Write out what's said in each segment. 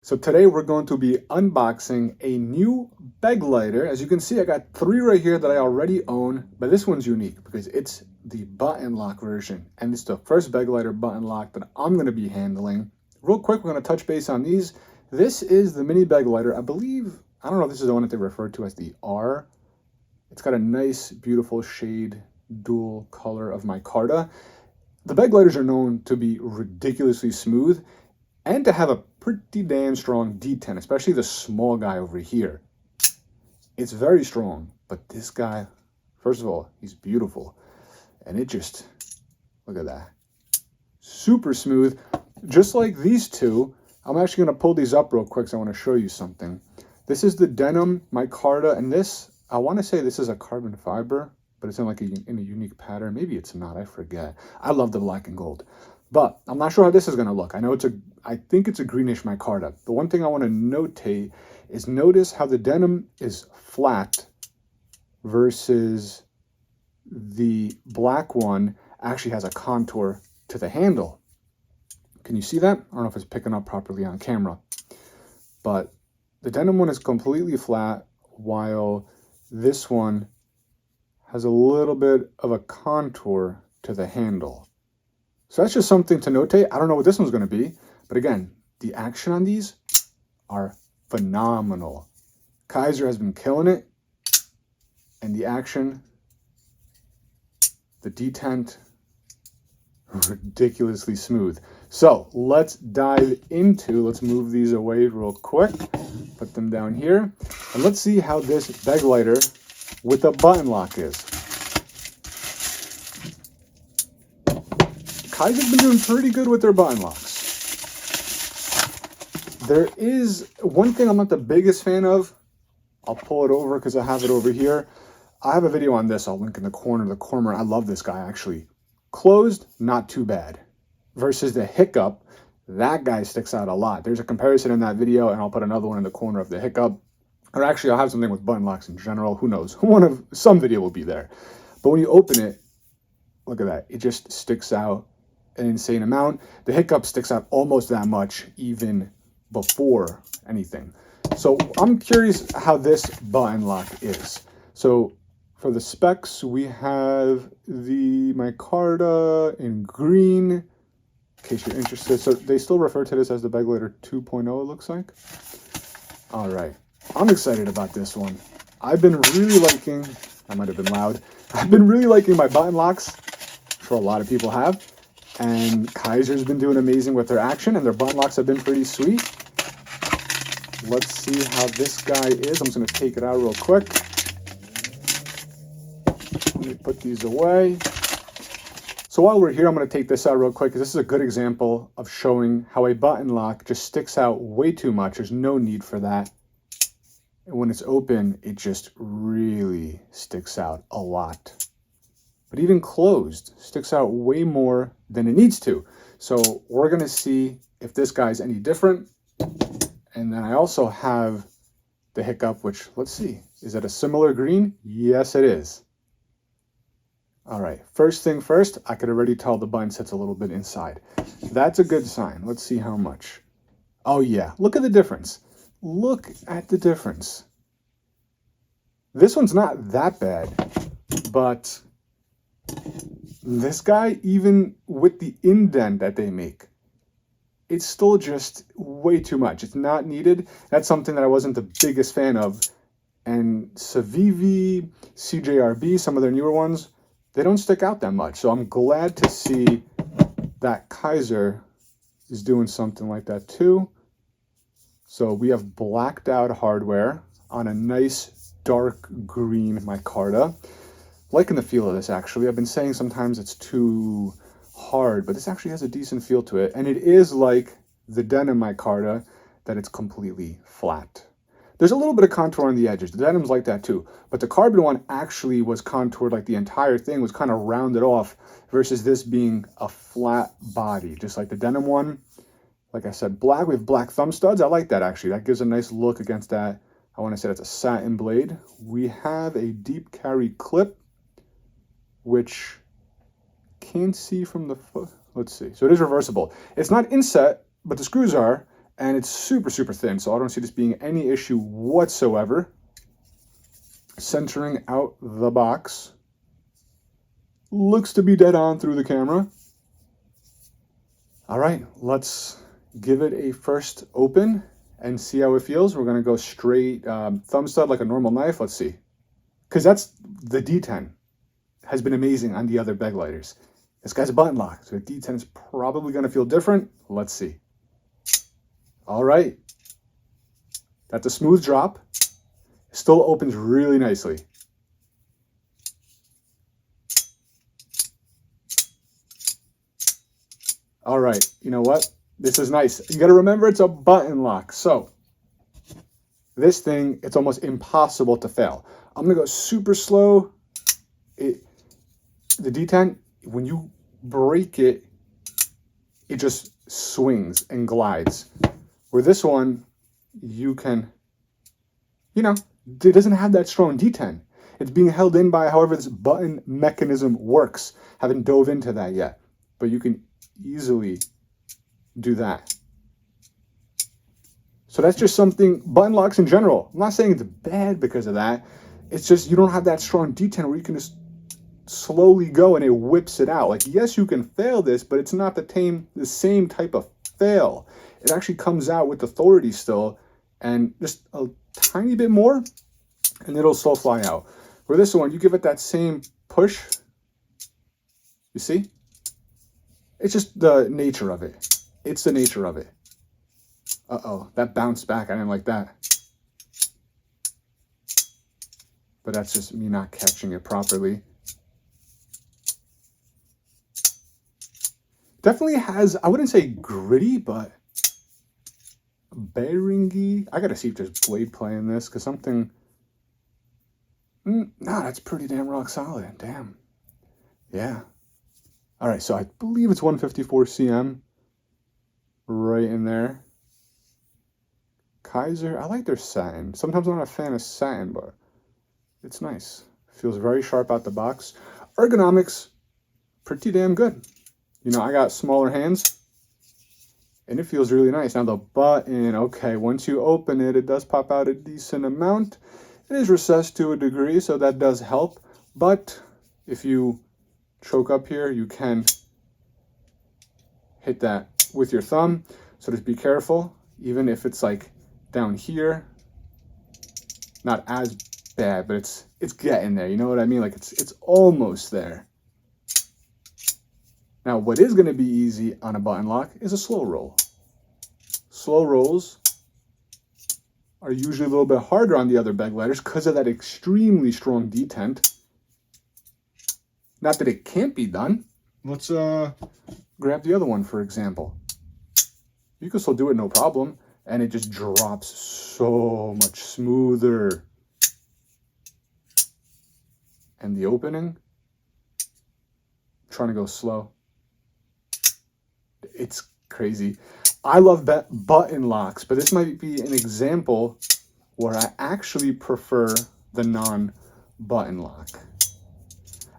So today we're going to be unboxing a new Begleiter. As you can see, I got 3 right here that I already own, but this one's unique because it's the button lock version. And it's the first Begleiter button lock that I'm going to be handling. Real quick, we're going to touch base on these. This is the mini Begleiter. I believe, I don't know if this is the one that they refer to as the R. It's got a nice, beautiful shade, dual color of micarta. The Begleiters are known to be ridiculously smooth and to have a pretty damn strong detent, especially the small guy over here. It's very strong, but this guy, first of all, he's beautiful. And it just, look at that. Super smooth. Just like these two, I'm actually going to pull these up real quick because I want to show you something. This is the denim micarta, and this, I want to say this is a carbon fiber, but it's in like in a unique pattern. Maybe it's not, I forget. I love the black and gold. But I'm not sure how this is going to look. I think it's a greenish micarta. The one thing I want to notate is notice how the denim is flat versus the black one actually has a contour to the handle. Can you see that? I don't know if it's picking up properly on camera. But the denim one is completely flat, while this one has a little bit of a contour to the handle. So that's just something to notate. I don't know what this one's going to be, but again, the action on these are phenomenal. Kizer has been killing it, and the action, the detent, ridiculously smooth. So let's dive into, let's move these away real quick, put them down here, and let's see how this Begleiter with a button lock is. Kizer's been doing pretty good with their button locks. There is one thing I'm not the biggest fan of. I'll pull it over because I have it over here. I have a video on this. I'll link in the corner. I love this guy, actually. Closed, not too bad. Versus the hiccup, that guy sticks out a lot. There's a comparison in that video, and I'll put another one in the corner of the hiccup. Or actually, I'll have something with button locks in general. Who knows? Some video will be there. But when you open it, look at that. It just sticks out an insane amount. The hiccup sticks out almost that much even before anything. So I'm curious how this button lock is. So for the specs, we have the micarta in green, in case you're interested. So they still refer to this as the Begleiter 2.0, it looks like. All right, I'm excited about this one. I've been really liking, I might have been loud, I've been really liking my button locks. I'm sure a lot of people have. And Kizer's been doing amazing with their action, and their button locks have been pretty sweet. Let's see how this guy is. I'm just going to take it out real quick. Let me put these away. So while we're here, I'm going to take this out real quick because this is a good example of showing how a button lock just sticks out way too much. There's no need for that. And when it's open, it just really sticks out a lot. But even closed sticks out way more than it needs to. So we're going to see if this guy's any different. And then I also have the hiccup, which, let's see, is it a similar green? Yes, it is. All right, first thing first, I could already tell the button sits a little bit inside. That's a good sign. Let's see how much. Oh yeah, look at the difference. Look at the difference. This one's not that bad, but this guy, even with the indent that they make, it's still just way too much. It's not needed. That's something that I wasn't the biggest fan of. And Civivi, CJRB, some of their newer ones, they don't stick out that much. So I'm glad to see that Kizer is doing something like that too. So we have blacked out hardware on a nice dark green micarta. Liking the feel of this, actually. I've been saying sometimes it's too hard, but this actually has a decent feel to it. And it is like the denim micarta, that it's completely flat. There's a little bit of contour on the edges. The denim's like that too. But the carbon one actually was contoured, like the entire thing was kind of rounded off, versus this being a flat body, just like the denim one. Like I said, black with black thumb studs. I like that, actually. That gives a nice look against that. I want to say that's a satin blade. We have a deep carry clip, which can't see from the foot. Let's see. So it is reversible. It's not inset, but the screws are. and it's super, super thin, so I don't see this being any issue whatsoever. Centering out the box. Looks to be dead on through the camera. All right, let's give it a first open and see how it feels. We're gonna go straight thumb stud like a normal knife. Let's see. Because that's the detent has been amazing on the other Begleiters. This guy's a button lock, so the detent is probably gonna feel different. Let's see. All right. That's a smooth drop. Still opens really nicely. All right, you know what? This is nice. You got to remember it's a button lock. So this thing, it's almost impossible to fail. I'm going to go super slow. The detent, when you break it, it just swings and glides. Where this one, you can, you know, it doesn't have that strong detent. It's being held in by however this button mechanism works. Haven't dove into that yet, but you can easily do that. So that's just something, button locks in general. I'm not saying it's bad because of that. It's just you don't have that strong detent where you can just slowly go and it whips it out. Like, yes, you can fail this, but it's not the same type of fail. It actually comes out with authority still, and just a tiny bit more, and it'll slow fly out. For this one, you give it that same push. You see? It's just the nature of it. It's the nature of it. Uh-oh, that bounced back. I didn't like that. But that's just me not catching it properly. Definitely has, I wouldn't say gritty, but bearingy. I gotta see if there's blade play in this, because something... Nah, that's pretty damn rock solid. Damn. Yeah. All right, so I believe it's 154 cm. Right in there. Kizer, I like their satin. Sometimes I'm not a fan of satin, but it's nice. Feels very sharp out the box. Ergonomics, pretty damn good. You know, I got smaller hands, and it feels really nice. Now the button, okay, once you open it, it does pop out a decent amount. It is recessed to a degree, so that does help. But if you choke up here, you can hit that with your thumb. So just be careful, even if it's like down here. Not as bad, but it's getting there. You know what I mean? Like it's almost there. Now, what is going to be easy on a button lock is a slow roll. Slow rolls are usually a little bit harder on the other Begleiters because of that extremely strong detent. Not that it can't be done. Let's grab the other one, for example. You can still do it no problem, and it just drops so much smoother. And the opening, I'm trying to go slow. It's crazy. I love button locks, but this might be an example where I actually prefer the non-button lock.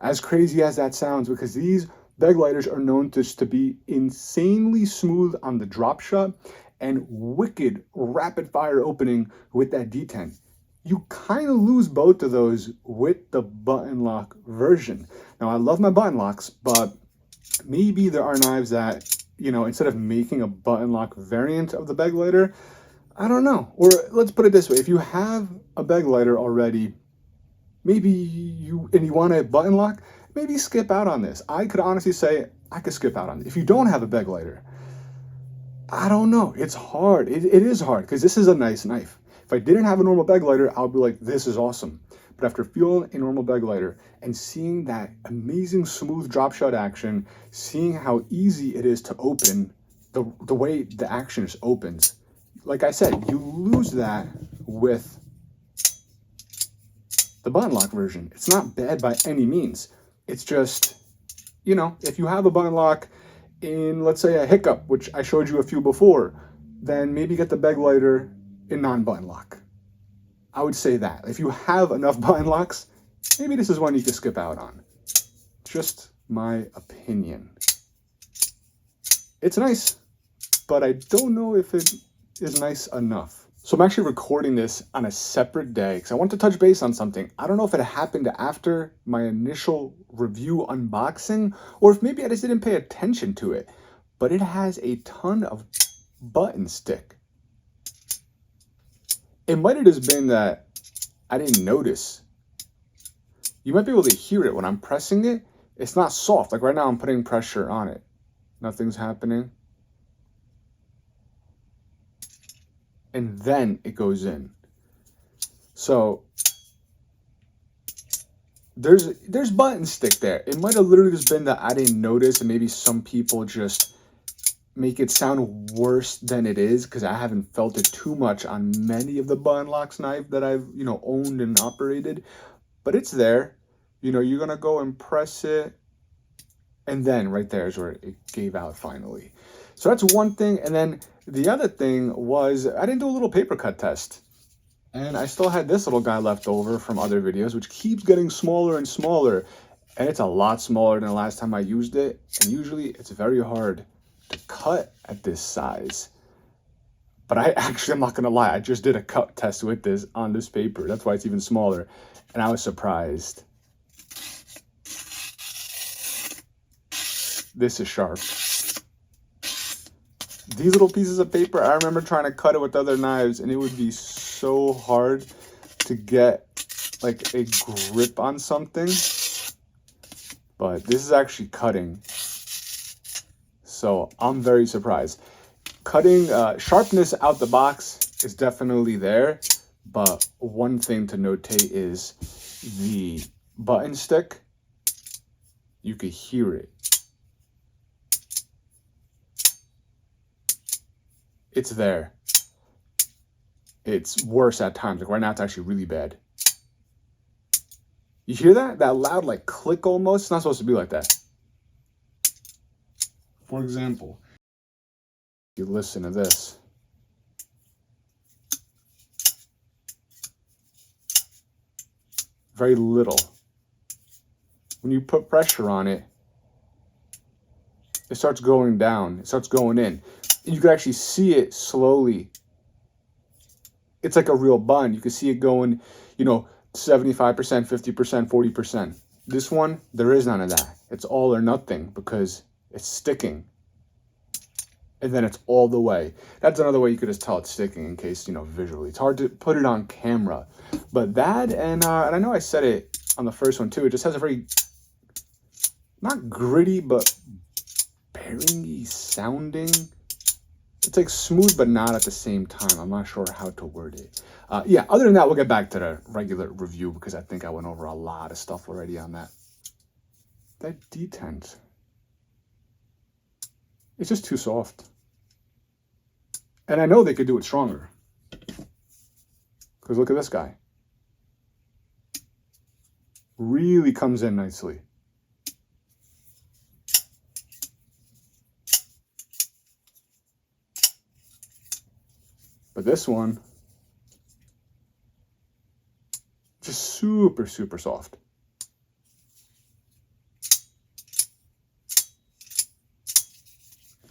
As crazy as that sounds, because these Begleiters are known to be insanely smooth on the drop shot and wicked rapid fire opening with that detent. You kind of lose both of those with the button lock version. Now, I love my button locks, but maybe there are knives that, you know, instead of making a button lock variant of the Begleiter, I don't know. Or let's put it this way. If you have a Begleiter already, maybe you want a button lock, maybe skip out on this. I could honestly say I could skip out on it. If you don't have a Begleiter, I don't know. It's hard. It is hard because this is a nice knife. If I didn't have a normal Begleiter, I would be like, this is awesome. But after feeling a normal Begleiter and seeing that amazing smooth drop shot action, seeing how easy it is to open, the way the action just opens, like I said, you lose that with the button lock version. It's not bad by any means. It's just, you know, if you have a button lock in, let's say, a hiccup, which I showed you a few before, then maybe get the Begleiter in non-button lock. I would say that. If you have enough button locks, maybe this is one you can skip out on. Just my opinion. It's nice, but I don't know if it is nice enough. So I'm actually recording this on a separate day because I want to touch base on something. I don't know if it happened after my initial review unboxing or if maybe I just didn't pay attention to it, but it has a ton of button stick. It might have just been that I didn't notice. You might be able to hear it when I'm pressing it. It's not soft. Like right now I'm putting pressure on it. Nothing's happening. And then it goes in. So there's button stick there. It might have literally just been that I didn't notice, and maybe some people just make it sound worse than it is because I haven't felt it too much on many of the button locks that I've owned and operated. But it's there. You're gonna go and press it, and then right there is where it gave out finally. So that's one thing. And then the other thing was I didn't do a little paper cut test. And I still had this little guy left over from other videos, which keeps getting smaller and smaller. And it's a lot smaller than the last time I used it. And usually it's very hard to cut at this size. But I'm not going to lie, I just did a cut test with this on this paper. That's why it's even smaller. And I was surprised. This is sharp. These little pieces of paper, I remember trying to cut it with other knives, and it would be so hard to get like a grip on something. But this is actually cutting. So I'm very surprised. Cutting, sharpness out the box is definitely there. But one thing to notate is the button stick. You could hear it. It's there. It's worse at times. Like right now, it's actually really bad. You hear that? That loud, like, click almost? It's not supposed to be like that. For example, you listen to this. Very little. When you put pressure on it, it starts going down. It starts going in. You can actually see it slowly. It's like a real button. You can see it going, 75%, 50%, 40%. This one, there is none of that. It's all or nothing because it's sticking. And then it's all the way. That's another way you could just tell it's sticking in case, visually. It's hard to put it on camera. But that, and I know I said it on the first one too, it just has a very, not gritty, but bearingy sounding. It's like smooth, but not at the same time. I'm not sure how to word it. Yeah, other than that, we'll get back to the regular review because I think I went over a lot of stuff already on that. That detent. It's just too soft. And I know they could do it stronger. Because look at this guy. Really comes in nicely. But this one, just super, super soft.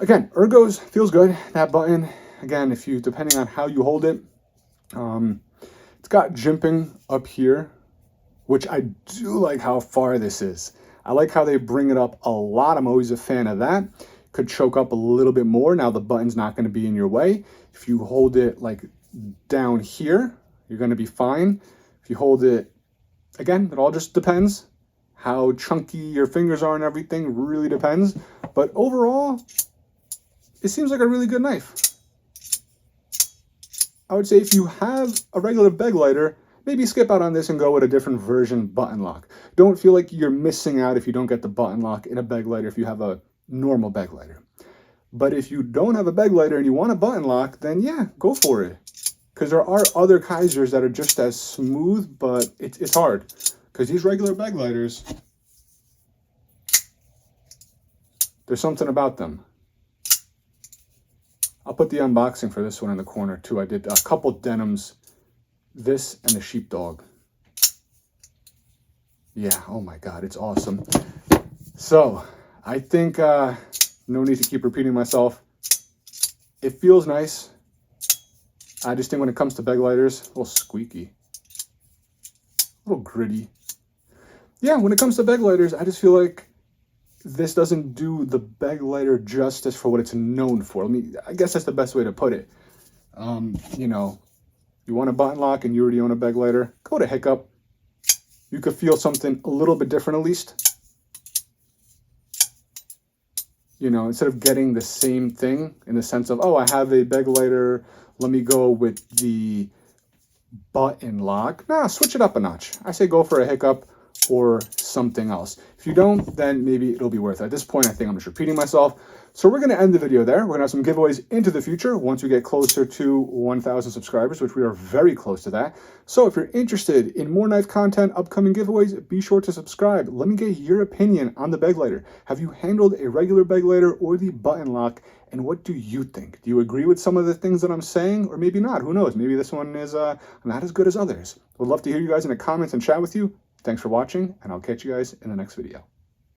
Again, ergos feels good. That button, again, depending on how you hold it, it's got jimping up here, which I do like how far this is. I like how they bring it up a lot. I'm always a fan of that. Could choke up a little bit more. Now the button's not going to be in your way. If you hold it like down here, you're going to be fine. If you hold it, again, it all just depends. How chunky your fingers are and everything really depends. But overall, it seems like a really good knife. I would say if you have a regular Begleiter, maybe skip out on this and go with a different version button lock. Don't feel like you're missing out if you don't get the button lock in a Begleiter if you have a normal Begleiter. But if you don't have a Begleiter and you want a button lock, then yeah, go for it. Because there are other Kizers that are just as smooth, but it's hard. Because these regular Begleiters, there's something about them. I'll put the unboxing for this one in the corner too. I did a couple denims, this and the sheepdog. Yeah, oh my God, it's awesome. So I think no need to keep repeating myself. It feels nice. I just think when it comes to Begleiters, a little squeaky, a little gritty. Yeah, when it comes to Begleiters, I just feel like this doesn't do the Begleiter justice for what it's known for. I guess that's the best way to put it. You know, you want a button lock and you already own a Begleiter, go to Hiccup. You could feel something a little bit different at least. You know, instead of getting the same thing in the sense of, oh, I have a Begleiter, let me go with the button lock. Nah, switch it up a notch. I say go for a Hiccup or something else. If you don't, then maybe it'll be worth it. At this point, I think I'm just repeating myself. So we're going to end the video there. We're going to have some giveaways into the future once we get closer to 1,000 subscribers, which we are very close to that. So if you're interested in more knife content, upcoming giveaways, be sure to subscribe. Let me get your opinion on the Begleiter. Have you handled a regular Begleiter or the button lock? And what do you think? Do you agree with some of the things that I'm saying? Or maybe not. Who knows? Maybe this one is not as good as others. Would love to hear you guys in the comments and chat with you. Thanks for watching, and I'll catch you guys in the next video.